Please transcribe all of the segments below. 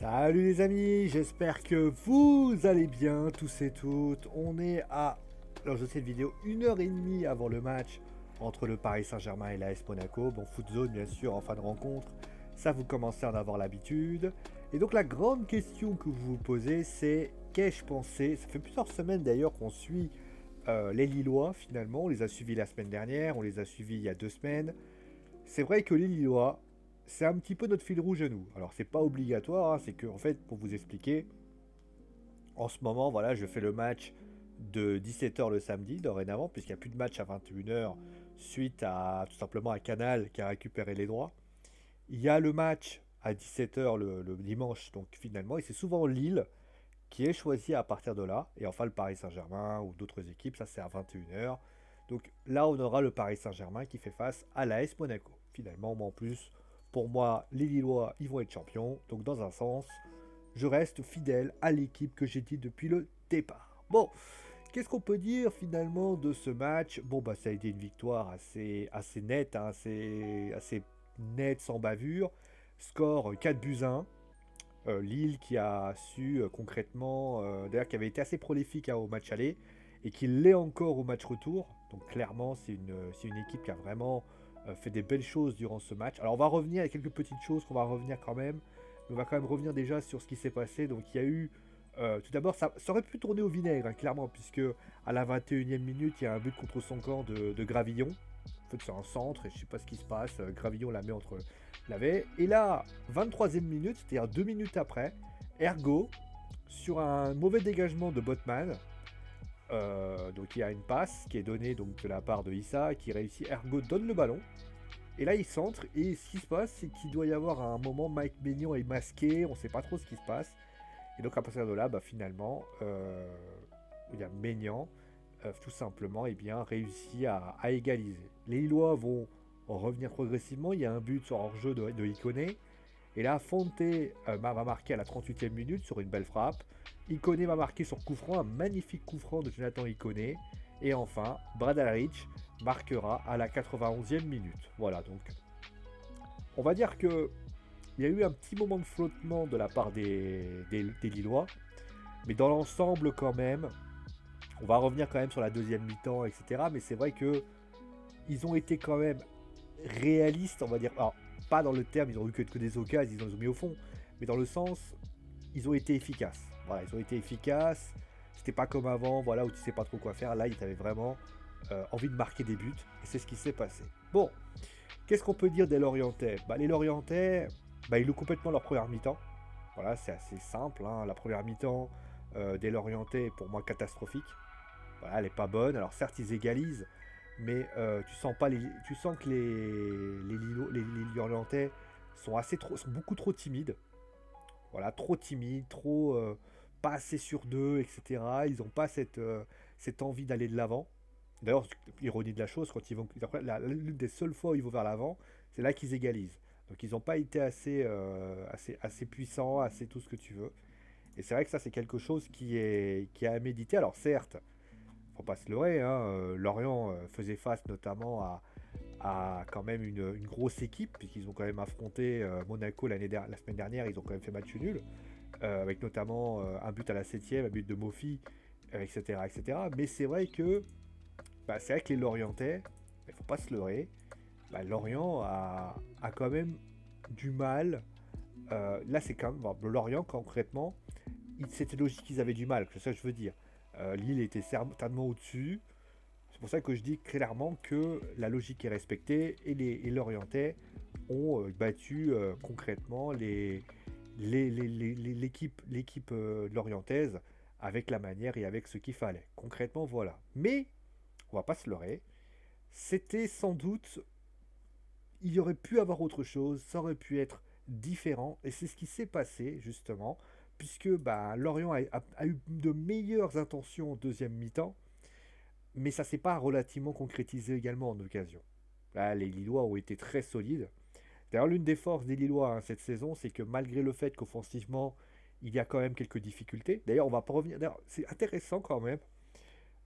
Salut les amis, j'espère que vous allez bien tous et toutes. On est à, alors je sais cette vidéo, 1h30 avant le match entre le Paris Saint-Germain et l'AS Monaco. Bon, foot zone bien sûr en fin de rencontre, ça vous commencez à en avoir l'habitude. Et donc la grande question que vous vous posez c'est qu'ai-je pensé. Ça fait plusieurs semaines d'ailleurs qu'on suit les Lillois finalement. On les a suivis la semaine dernière, on les a suivis il y a 2 semaines. C'est vrai que les Lillois, c'est un petit peu notre fil rouge à nous. Alors c'est pas obligatoire, hein, c'est que en fait pour vous expliquer, en ce moment voilà je fais le match de 17h le samedi dorénavant, puisqu'il n'y a plus de match à 21h suite à tout simplement à Canal qui a récupéré les droits. Il y a le match à 17h le dimanche donc finalement, et c'est souvent Lille qui est choisi à partir de là, et enfin le Paris Saint-Germain ou d'autres équipes, ça c'est à 21h. Donc là on aura le Paris Saint-Germain qui fait face à l'AS Monaco. Finalement, moi en plus, pour moi, les Lillois, ils vont être champions. Donc dans un sens, je reste fidèle à l'équipe que j'ai dit depuis le départ. Bon, qu'est-ce qu'on peut dire finalement de ce match? Bon, bah ça a été une victoire assez nette, hein, assez nette, sans bavure. Score 4 buts 1. Lille qui a su concrètement, d'ailleurs qui avait été assez prolifique hein, au match aller, et qui l'est encore au match retour. Donc clairement, c'est une équipe qui a vraiment fait des belles choses durant ce match. Alors on va revenir, il y a quelques petites choses qu'on va revenir quand même. Mais on va quand même revenir déjà sur ce qui s'est passé. Donc il y a eu, tout d'abord, ça aurait pu tourner au vinaigre, hein, clairement, puisque à la 21e minute, il y a un but contre son camp de Gravillon. En fait, c'est un centre, et je sais pas ce qui se passe. Gravillon la met entre l'avait. Et là, 23e minute, c'est-à-dire 2 minutes après, Ergo, sur un mauvais dégagement de Botman, donc il y a une passe qui est donnée donc, de la part de Issa, qui réussit, Ergo donne le ballon, et là il centre, et ce qui se passe, c'est qu'il doit y avoir un moment, Mike Maignan est masqué, on sait pas trop ce qui se passe, et donc à partir de là, bah, finalement, il y a Maignan, tout simplement, et bien, réussi à égaliser. Les Lillois vont revenir progressivement, il y a un but sur hors-jeu de Ikoné, et là, Fonte va marquer à la 38e minute sur une belle frappe. Ikoné va marquer sur coup franc, un magnifique coup franc de Jonathan Ikoné. Et enfin, Bradaric marquera à la 91e minute. Voilà, donc on va dire que il y a eu un petit moment de flottement de la part des Lillois. Mais dans l'ensemble, quand même, on va revenir quand même sur la deuxième mi-temps, etc. Mais c'est vrai que ils ont été quand même réalistes, on va dire. Alors, pas dans le terme, ils ont eu que des occasions, ils ont mis au fond. Mais dans le sens, ils ont été efficaces. Voilà, ils ont été efficaces. C'était pas comme avant, voilà, où tu sais pas trop quoi faire. Là, ils avaient vraiment envie de marquer des buts. Et c'est ce qui s'est passé. Bon, qu'est-ce qu'on peut dire des Lorientais? Bah, les Lorientais, bah, ils louent complètement leur première mi-temps. Voilà, c'est assez simple. Hein. La première mi-temps des Lorientais est pour moi catastrophique. Voilà, elle est pas bonne. Alors certes, ils égalisent, mais tu sens pas tu sens que les Lorientais sont beaucoup trop timides. Voilà, trop timides, trop pas assez sur d'eux, etc. Ils n'ont pas cette envie d'aller de l'avant. D'ailleurs, ironie de la chose, quand ils vont, l'une des seules fois où ils vont vers l'avant, c'est là qu'ils égalisent. Donc ils n'ont pas été assez puissants, assez tout ce que tu veux. Et c'est vrai que ça, c'est quelque chose qui est à méditer. Alors certes, faut pas se leurrer, hein, Lorient faisait face notamment à quand même une grosse équipe, puisqu'ils ont quand même affronté Monaco la semaine dernière, ils ont quand même fait match nul, avec notamment un but à la 7e, un but de Mofi, etc., etc. Mais c'est vrai que c'est vrai que les Lorientais, il faut pas se leurrer, Lorient a quand même du mal. Là, c'est quand même. Bon, le Lorient, concrètement, c'était logique qu'ils avaient du mal, c'est ça que je veux dire. Lille était certainement au-dessus. C'est pour ça que je dis clairement que la logique est respectée et les Lorientais ont battu concrètement l'équipe lorientaise avec la manière et avec ce qu'il fallait. Concrètement, voilà. Mais, on va pas se leurrer, c'était sans doute, il y aurait pu avoir autre chose, ça aurait pu être différent, et c'est ce qui s'est passé justement, puisque Lorient a eu de meilleures intentions en deuxième mi-temps, mais ça s'est pas relativement concrétisé également en occasion. Là, les Lillois ont été très solides. D'ailleurs, l'une des forces des Lillois hein, cette saison, c'est que malgré le fait qu'offensivement, il y a quand même quelques difficultés. D'ailleurs, on va pas revenir. D'ailleurs, c'est intéressant quand même.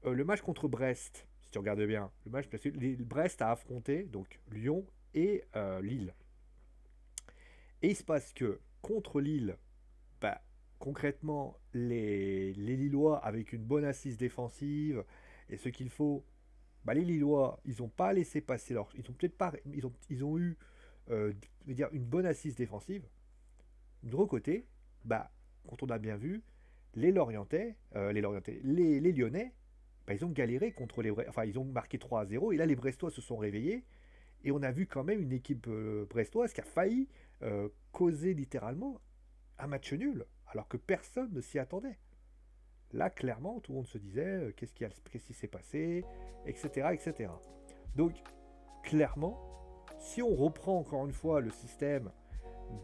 Le match contre Brest, si tu regardes bien, le match parce que Brest a affronté donc Lyon et Lille. Et il se passe que contre Lille, concrètement, les Lillois, avec une bonne assise défensive et ce qu'il faut, bah, les Lillois, ils n'ont pas laissé passer leur. Ils ont peut-être pas. Ils ont eu je veux dire, une bonne assise défensive. De l'autre côté, bah, quand on a bien vu, les Lyonnais, bah, ils ont galéré contre les Enfin, ils ont marqué 3-0 et là, les Brestois se sont réveillés. Et on a vu quand même une équipe brestoise qui a failli causer littéralement un match nul, alors que personne ne s'y attendait. Là, clairement, tout le monde se disait qu'est-ce qui s'est passé, etc., etc. Donc, clairement, si on reprend encore une fois le système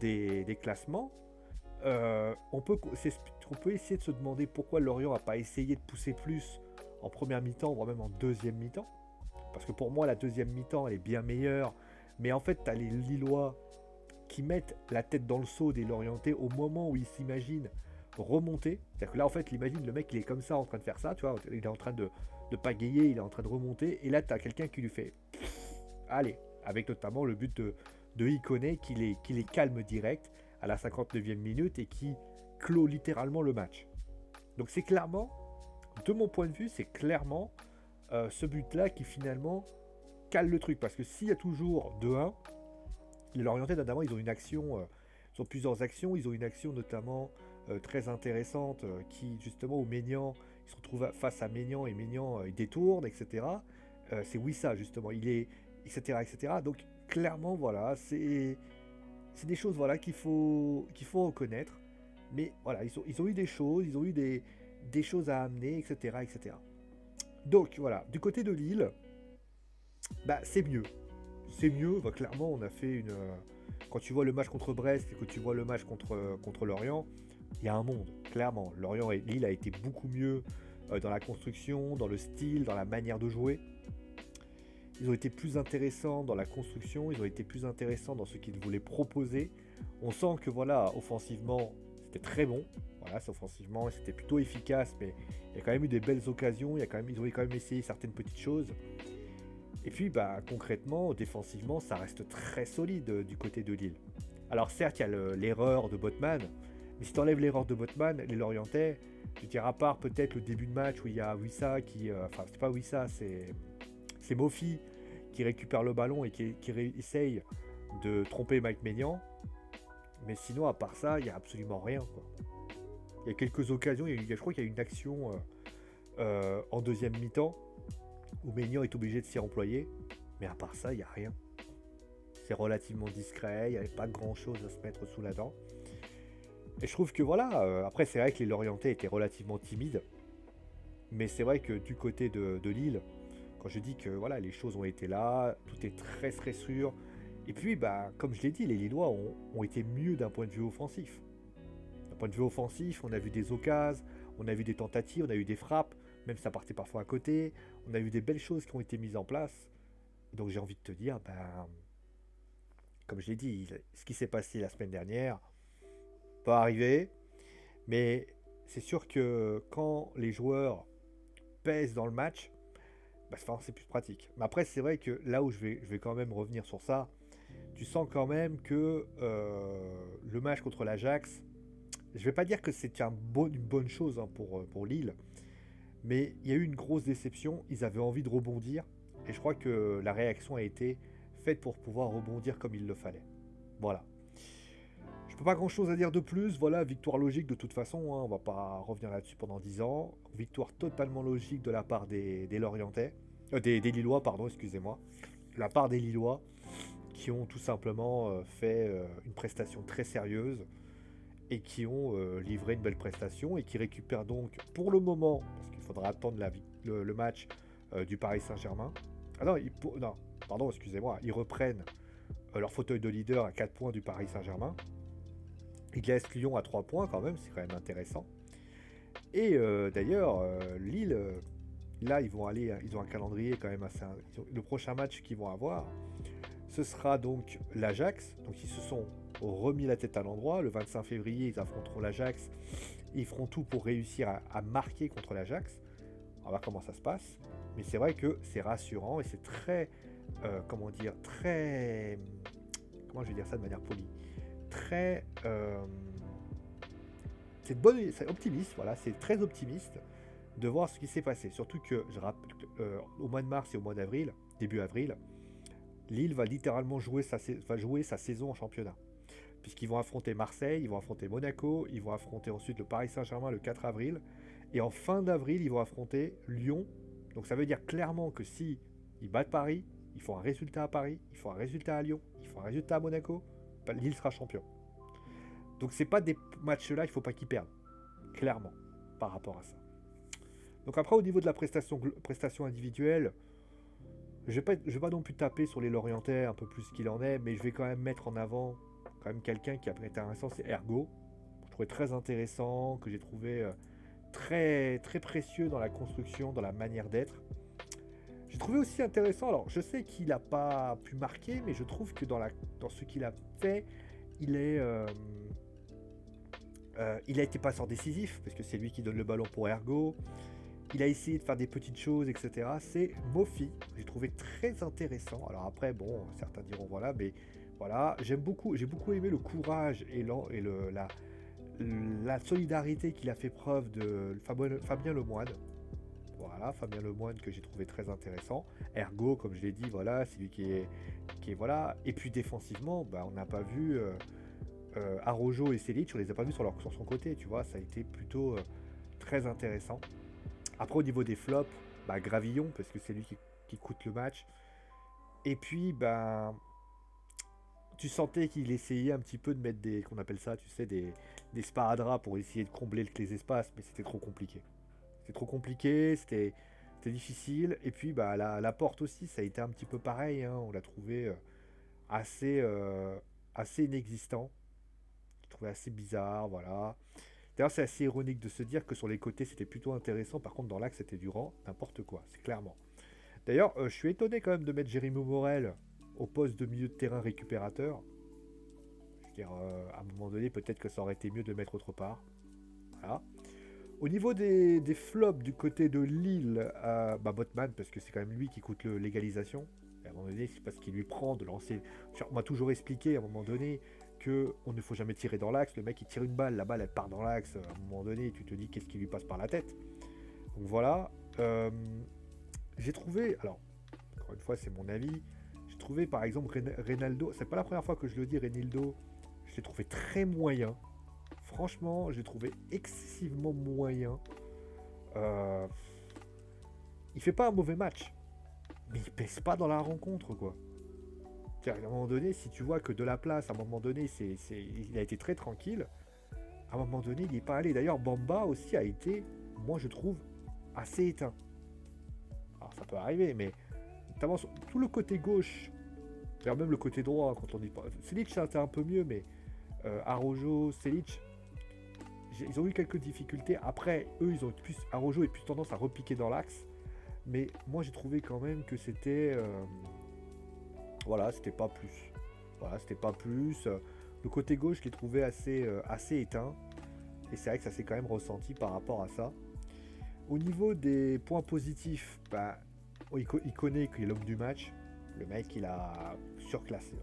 des classements, on peut essayer de se demander pourquoi Lorient n'a pas essayé de pousser plus en première mi-temps, voire même en deuxième mi-temps. Parce que pour moi, la deuxième mi-temps, elle est bien meilleure. Mais en fait, tu as les Lillois qui mettent la tête dans le seau des Lorientais au moment où ils s'imaginent remonter. C'est-à-dire que là, en fait, l'imagine, le mec, il est comme ça en train de faire ça, tu vois, il est en train de pagayer, il est en train de remonter. Et là, tu as quelqu'un qui lui fait allez, avec notamment le but de Ikoné qui les calme direct à la 59e minute et qui clôt littéralement le match. Donc c'est clairement, de mon point de vue, c'est clairement ce but-là qui finalement cale le truc. Parce que s'il y a toujours 2-1, les Lorientais, notamment, ils ont une action, ils ont plusieurs actions. Ils ont une action notamment très intéressante qui, justement, où Maignan, ils se retrouvent face à Maignan et Maignan, il détourne, etc. C'est Wissa, justement. Il est, etc., etc. Donc, clairement, voilà, c'est des choses voilà, qu'il faut reconnaître. Mais voilà, ils ont eu des choses, ils ont eu des choses à amener, etc., etc. Donc, voilà, du côté de Lille, bah, c'est mieux. C'est mieux, bah, clairement, on a fait une... quand tu vois le match contre Brest et que tu vois le match contre Lorient, il y a un monde, clairement. Lorient et Lille a été beaucoup mieux dans la construction, dans le style, dans la manière de jouer. Ils ont été plus intéressants dans la construction, ils ont été plus intéressants dans ce qu'ils voulaient proposer. On sent que voilà, offensivement, c'était très bon. Voilà, c'est offensivement, c'était plutôt efficace, mais il y a quand même eu des belles occasions, ils ont quand même essayé certaines petites choses. Et puis, bah, concrètement, défensivement, ça reste très solide du côté de Lille. Alors certes, il y a l'erreur de Botman, mais si tu enlèves l'erreur de Botman, les Lorientais, je veux dire, à part peut-être le début de match où il y a Wissa qui... enfin, c'est pas Wissa, c'est Mofi qui récupère le ballon et qui essaye de tromper Mike Maignan. Mais sinon, à part ça, il n'y a absolument rien, quoi. Il y a quelques occasions, je crois qu'il y a une action en deuxième mi-temps où Maignan est obligé de s'y employer. Mais à part ça, il n'y a rien. C'est relativement discret, il n'y avait pas grand-chose à se mettre sous la dent. Et je trouve que voilà, après c'est vrai que les Lorientais étaient relativement timides. Mais c'est vrai que du côté de Lille, quand je dis que voilà, les choses ont été là, tout est très très sûr. Et puis, bah, comme je l'ai dit, les Lillois ont été mieux d'un point de vue offensif. D'un point de vue offensif, on a vu des occasions, on a vu des tentatives, on a eu des frappes, même si ça partait parfois à côté. On a eu des belles choses qui ont été mises en place. Donc j'ai envie de te dire, ben, comme je l'ai dit, ce qui s'est passé la semaine dernière peut arriver. Mais c'est sûr que quand les joueurs pèsent dans le match, bah, c'est plus pratique. Mais après, c'est vrai que là où je vais quand même revenir sur ça, tu sens quand même que le match contre l'Ajax, je vais pas dire que c'est une bonne chose hein, pour Lille, mais il y a eu une grosse déception. Ils avaient envie de rebondir, et je crois que la réaction a été faite pour pouvoir rebondir comme il le fallait. Voilà. Je peux pas grand chose à dire de plus. Voilà, victoire logique de toute façon. Hein, on va pas revenir là-dessus pendant 10 ans. Victoire totalement logique de la part des Lorientais. Des Lillois, pardon, excusez-moi. De la part des Lillois qui ont tout simplement fait une prestation très sérieuse et qui ont livré une belle prestation et qui récupèrent donc pour le moment, parce qu'il faudra attendre le match du Paris Saint-Germain. Ah non, non, pardon, excusez-moi, ils reprennent leur fauteuil de leader à 4 points du Paris Saint-Germain. Ils laissent Lyon à 3 points quand même, c'est quand même intéressant. Et d'ailleurs, Lille, là ils vont aller, ils ont un calendrier quand même assez... Le prochain match qu'ils vont avoir, ce sera donc l'Ajax. Donc ils se sont remis la tête à l'endroit. Le 25 février, ils affronteront l'Ajax. Ils feront tout pour réussir à marquer contre l'Ajax. On va voir comment ça se passe. Mais c'est vrai que c'est rassurant et c'est très... comment dire, très... Comment je vais dire ça de manière polie, très c'est optimiste, voilà, c'est très optimiste de voir ce qui s'est passé. Surtout que, je rappelle, au mois de mars et au mois d'avril, début avril, Lille va littéralement jouer sa saison en championnat. Puisqu'ils vont affronter Marseille, ils vont affronter Monaco, ils vont affronter ensuite le Paris Saint-Germain le 4 avril. Et en fin d'avril, ils vont affronter Lyon. Donc ça veut dire clairement que si ils battent Paris, ils font un résultat à Paris, ils font un résultat à Lyon, ils font un résultat à Monaco, Lille sera champion. Donc c'est pas des matchs-là, il faut pas qu'ils perdent. Clairement, par rapport à ça. Donc après, au niveau de la prestation individuelle, je vais pas non plus taper sur les Lorientais un peu plus qu'il en est, mais je vais quand même mettre en avant quand même quelqu'un qui a été intéressant, c'est Ergo. Je trouvais très intéressant, que j'ai trouvé très, très précieux dans la construction, dans la manière d'être. J'ai trouvé aussi intéressant, alors je sais qu'il n'a pas pu marquer, mais je trouve que dans ce qu'il a fait, il a été passeur décisif, parce que c'est lui qui donne le ballon pour Ergo. Il a essayé de faire des petites choses, etc. C'est Mofi, j'ai trouvé très intéressant. Alors après, bon, certains diront voilà, mais voilà, j'ai beaucoup aimé le courage et la solidarité qu'il a fait preuve de Fabien Lemoine. Voilà, Fabien Lemoine que j'ai trouvé très intéressant. Ergo, comme je l'ai dit, voilà, c'est lui qui est voilà. Et puis défensivement, bah, on n'a pas vu Arojo et Selic, on les a pas vus sur son côté, tu vois, ça a été plutôt très intéressant. Après, au niveau des flops, bah, Gravillon, parce que c'est lui qui coûte le match. Et puis, bah, tu sentais qu'il essayait un petit peu de mettre qu'on appelle ça, tu sais, des sparadraps pour essayer de combler les espaces, mais c'était trop compliqué. C'était trop compliqué, c'était difficile. Et puis, bah, la porte aussi, ça a été un petit peu pareil, hein, on l'a trouvé assez inexistant. Je trouvais assez bizarre, voilà. D'ailleurs, c'est assez ironique de se dire que sur les côtés, c'était plutôt intéressant. Par contre, dans l'axe, c'était durant n'importe quoi, c'est clairement. D'ailleurs, je suis étonné quand même de mettre Jérémy Morel au poste de milieu de terrain récupérateur. Je veux dire, à un moment donné, peut-être que ça aurait été mieux de le mettre autre part. Voilà. Au niveau des flops du côté de Lille, bah Botman, parce que c'est quand même lui qui coûte l'égalisation. Et à un moment donné, c'est parce qu'il lui prend de lancer. On m'a toujours expliqué à un moment donné qu'on ne faut jamais tirer dans l'axe. Le mec il tire une balle, la balle elle part dans l'axe. À un moment donné, tu te dis qu'est-ce qui lui passe par la tête. Donc voilà. J'ai trouvé, alors encore une fois c'est mon avis, j'ai trouvé par exemple Reynaldo, c'est pas la première fois que je le dis, Reynaldo, je l'ai trouvé très moyen. Franchement, je l'ai trouvé excessivement moyen. Il fait pas un mauvais match, mais il pèse pas dans la rencontre, quoi. À un moment donné, si tu vois que de la place, à un moment donné, il a été très tranquille. À un moment donné, il n'y est pas allé. D'ailleurs, Bamba aussi a été, moi je trouve, assez éteint. Alors ça peut arriver, mais notamment sur tout le côté gauche, d'ailleurs même le côté droit, quand on dit pas. Selic, c'était un peu mieux, mais Arojo, Selic, ils ont eu quelques difficultés. Après, eux, Arojo a plus tendance à repiquer dans l'axe. Mais moi, j'ai trouvé quand même que c'était... voilà, c'était pas plus. Voilà, c'était pas plus. Le côté gauche, je l'ai trouvé assez éteint. Et c'est vrai que ça s'est quand même ressenti par rapport à ça. Au niveau des points positifs, bah, il connaît qu'il est l'homme du match. Le mec, il a surclassé.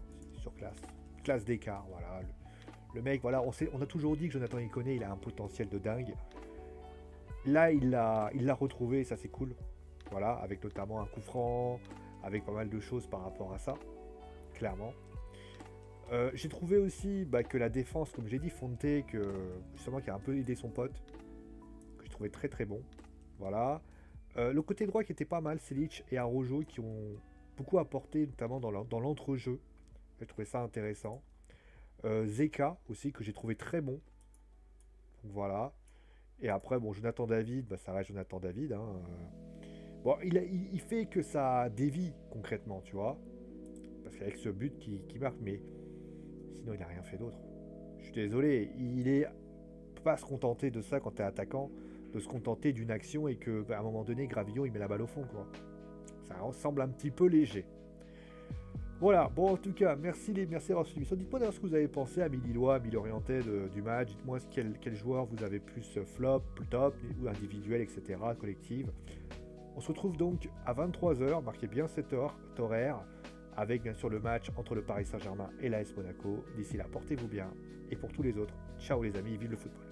Classe d'écart, voilà. Le mec, voilà, on a toujours dit que Jonathan Iconé, il a un potentiel de dingue. Là, il l'a retrouvé, ça c'est cool. Voilà, avec notamment un coup franc, avec pas mal de choses par rapport à ça, clairement. J'ai trouvé aussi que la défense, comme j'ai dit, Fonte, justement, qui a un peu aidé son pote, que j'ai trouvé très très bon. Voilà. Le côté droit qui était pas mal, Selic et Arojo, qui ont beaucoup apporté, notamment dans l'entrejeu. J'ai trouvé ça intéressant. Zeka aussi, que j'ai trouvé très bon. Donc voilà. Et après, bon, Jonathan David, ça reste Jonathan David. Hein. Bon, il fait que ça dévie concrètement, tu vois. Parce qu'avec ce but qui marque, mais sinon il n'a rien fait d'autre. Je suis désolé, il peut pas se contenter de ça quand tu es attaquant, de se contenter d'une action et que à un moment donné, Gravillon il met la balle au fond, quoi. Ça semble un petit peu léger. Voilà, bon en tout cas, merci d'avoir suivi l'émission. Dites-moi d'ailleurs ce que vous avez pensé à mi-lillois, mi-orientais du match. Dites-moi quel joueur vous avez plus flop, top, ou individuel, etc., collective. On se retrouve donc à 23h, marquez bien cette heure, horaire, avec bien sûr le match entre le Paris Saint-Germain et l'AS Monaco. D'ici là, portez-vous bien. Et pour tous les autres, ciao les amis, vive le football.